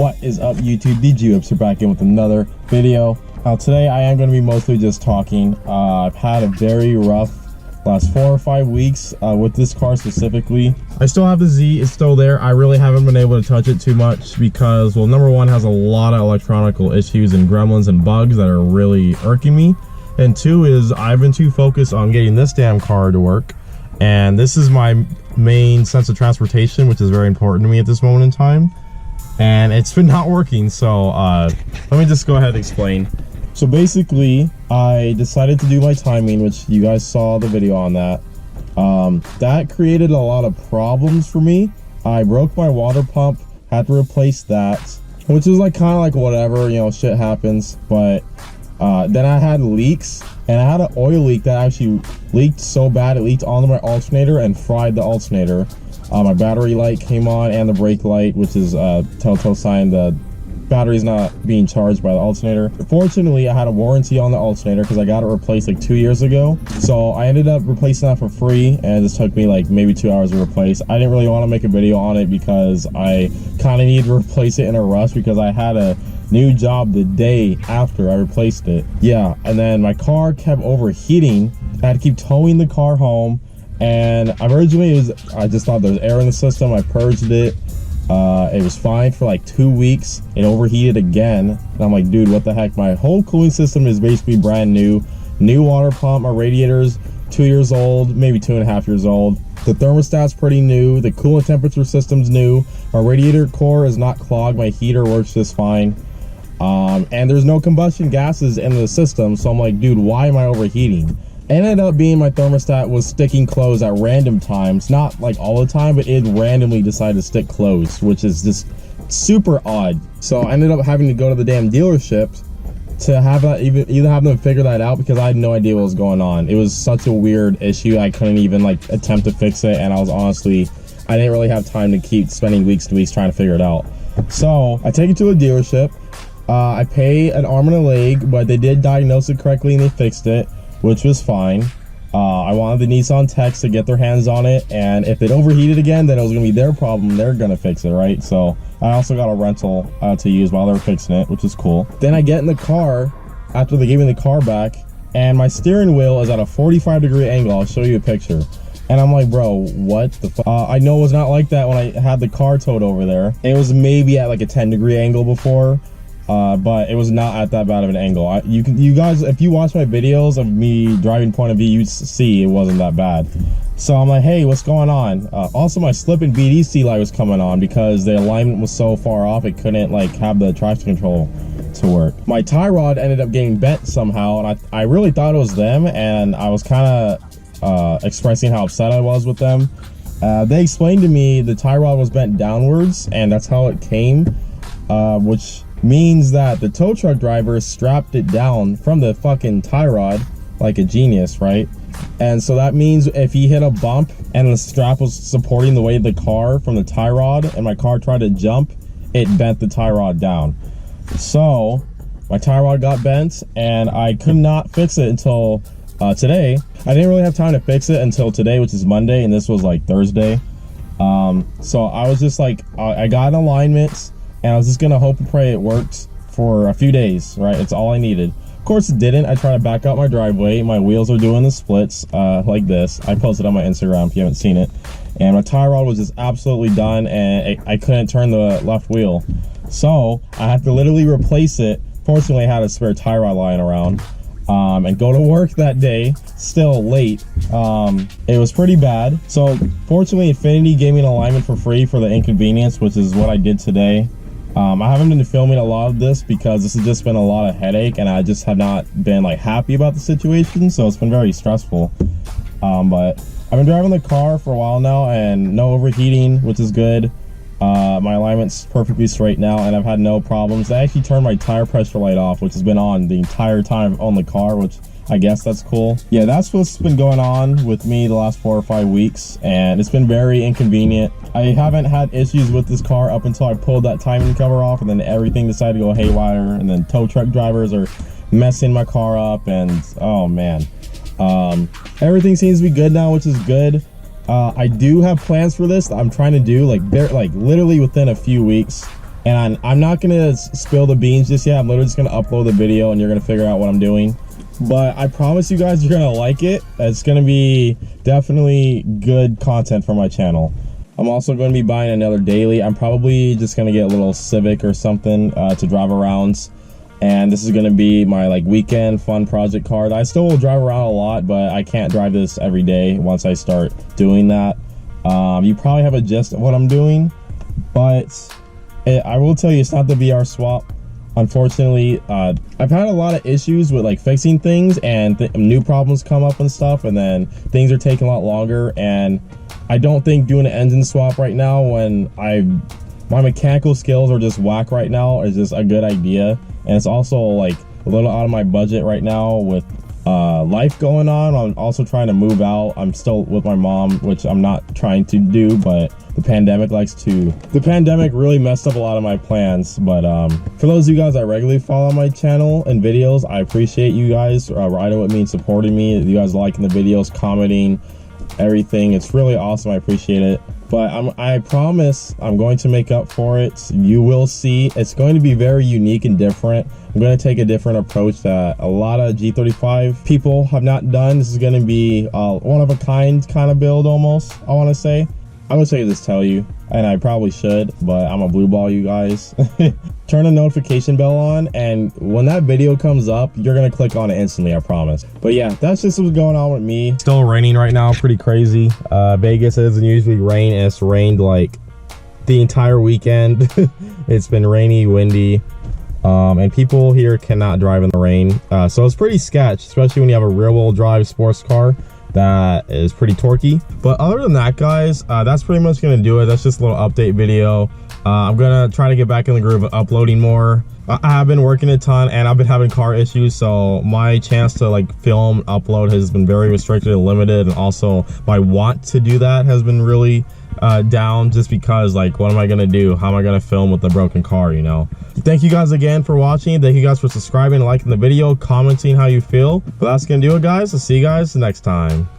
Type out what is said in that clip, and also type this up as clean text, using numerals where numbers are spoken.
What is up, YouTube? dgwhip back in with another video. Now today I am going to be mostly just talking. I've had a very rough last 4 or 5 weeks with this car specifically. I still have the Z, it's still there. I really haven't been able to touch it too much because, well, number one, it has a lot of electronical issues and gremlins and bugs that are really irking me. And two is I've been too focused on getting this damn car to work. And this is my main sense of transportation, which is very important to me at this moment in time. And it's been not working, so let me just go ahead and explain. So basically, I decided to do my timing, which you guys saw the video on that. That created a lot of problems for me. I broke my water pump, had to replace that, which was like kind of like whatever, you know, shit happens. But then I had leaks, and I had an oil leak that actually leaked so bad it leaked onto my alternator and fried the alternator. My battery light came on and the brake light, which is a telltale sign the battery's not being charged by the alternator. Fortunately, I had a warranty on the alternator because I got it replaced like 2 years ago. So I ended up replacing that for free, and it just took me like maybe 2 hours to replace. I didn't really want to make a video on it because I kind of needed to replace it in a rush because I had a new job the day after I replaced it. Yeah, and then my car kept overheating. I had to keep towing the car home, and originally I just thought there was air in the system. I purged it. It was fine for like 2 weeks. It overheated again, and I'm like, dude, what the heck? My whole cooling system is basically brand new. New water pump. My radiator's 2 years old, maybe 2.5 years old. The thermostat's pretty new. The coolant temperature system's new. My radiator core is not clogged. My heater works just fine. And there's no combustion gases in the system, so I'm like, dude, why am I overheating? It ended up being my thermostat was sticking closed at random times, not like all the time, but it randomly decided to stick closed, which is just super odd. So I ended up having to go to the damn dealership to have that either have them figure that out, because I had no idea what was going on. It was such a weird issue, I couldn't even like attempt to fix it, and I didn't really have time to keep spending weeks and weeks trying to figure it out. So I take it to a dealership. I pay an arm and a leg, but they did diagnose it correctly and they fixed it, which was fine. I wanted the Nissan techs to get their hands on it, and if it overheated again, then it was gonna be their problem. They're gonna fix it, right? So I also got a rental to use while they were fixing it, which is cool. Then I get in the car after they gave me the car back, and my steering wheel is at a 45-degree angle. I'll show you a picture. And I'm like, bro, what the fuck? I know it was not like that when I had the car towed over there. It was maybe at like a 10-degree angle before. But it was not at that bad of an angle. You guys, if you watch my videos of me driving point of view, you'd see it wasn't that bad. So I'm like, hey, what's going on? Also, my slip and BDC light was coming on because the alignment was so far off it couldn't like have the traction control to work. My tie rod ended up getting bent somehow, and I really thought it was them, and I was kind of expressing how upset I was with them. They explained to me the tie rod was bent downwards, and that's how it came, which means that the tow truck driver strapped it down from the fucking tie rod like a genius, right? And so that means if he hit a bump and the strap was supporting the weight of the car from the tie rod and my car tried to jump, it bent the tie rod down. So my tie rod got bent and I could not fix it until today. I didn't really have time to fix it until today, which is Monday, and this was like Thursday. So I was just like, I got an alignment, and I was just gonna hope and pray it worked for a few days, right? It's all I needed. Of course it didn't. I tried to back out my driveway. My wheels are doing the splits like this. I posted on my Instagram if you haven't seen it. And my tie rod was just absolutely done, and I couldn't turn the left wheel. So I had to literally replace it. Fortunately, I had a spare tie rod lying around. And go to work that day, still late. It was pretty bad. So fortunately, Infiniti gave me an alignment for free for the inconvenience, which is what I did today. I haven't been filming a lot of this because this has just been a lot of headache, and I just have not been like happy about the situation, so it's been very stressful. But I've been driving the car for a while now, and no overheating, which is good. My alignment's perfectly straight now, and I've had no problems. I actually turned my tire pressure light off, which has been on the entire time on the car, which I guess that's cool. Yeah, that's what's been going on with me the last 4 or 5 weeks, and it's been very inconvenient. I haven't had issues with this car up until I pulled that timing cover off, and then everything decided to go haywire, and then tow truck drivers are messing my car up, and oh man. Everything seems to be good now, which is good. I do have plans for this that I'm trying to do like literally within a few weeks. And I'm not gonna spill the beans just yet. I'm literally just gonna upload the video and you're gonna figure out what I'm doing. But I promise you guys you're gonna like it. It's gonna be definitely good content for my channel. I'm also going to be buying another daily. I'm probably just going to get a little Civic or something to drive around. And this is going to be my like weekend fun project car. I still will drive around a lot, but I can't drive this every day once I start doing that. You probably have a gist of what I'm doing, but I will tell you, it's not the VR swap. Unfortunately, I've had a lot of issues with like fixing things, and new problems come up and stuff, and then things are taking a lot longer. And I don't think doing an engine swap right now, when my mechanical skills are just whack right now, is just a good idea. And it's also like a little out of my budget right now with life going on. I'm also trying to move out. I'm still with my mom, which I'm not trying to do, but the pandemic really messed up a lot of my plans. But for those of you guys that regularly follow my channel and videos, I appreciate you guys riding with me and supporting me. You guys liking the videos, commenting, everything. It's really awesome. I appreciate it. But I promise I'm going to make up for it. You will see. It's going to be very unique and different. I'm going to take a different approach that a lot of G35 people have not done. This is going to be one of a kind of build almost, I want to say. I wish I could just tell you, and I probably should, but I'm a blue ball, you guys. Turn the notification bell on, and when that video comes up, you're gonna click on it instantly, I promise. But yeah, that's just what's going on with me. Still raining right now, pretty crazy. Vegas doesn't usually rain, and it's rained like the entire weekend. It's been rainy, windy, and people here cannot drive in the rain. So it's pretty sketch, especially when you have a rear-wheel drive sports car that is pretty torquey. But other than that, guys, that's pretty much gonna do it. That's just a little update video. I'm gonna try to get back in the groove of uploading more. I have been working a ton, and I've been having car issues, so my chance to like film, upload has been very restricted and limited, and also my want to do that has been really down, just because like, what am I gonna do? How am I gonna film with a broken car, you know? Thank you guys again for watching. Thank you guys for subscribing, liking the video, commenting how you feel. But that's gonna do it, guys. I'll see you guys next time.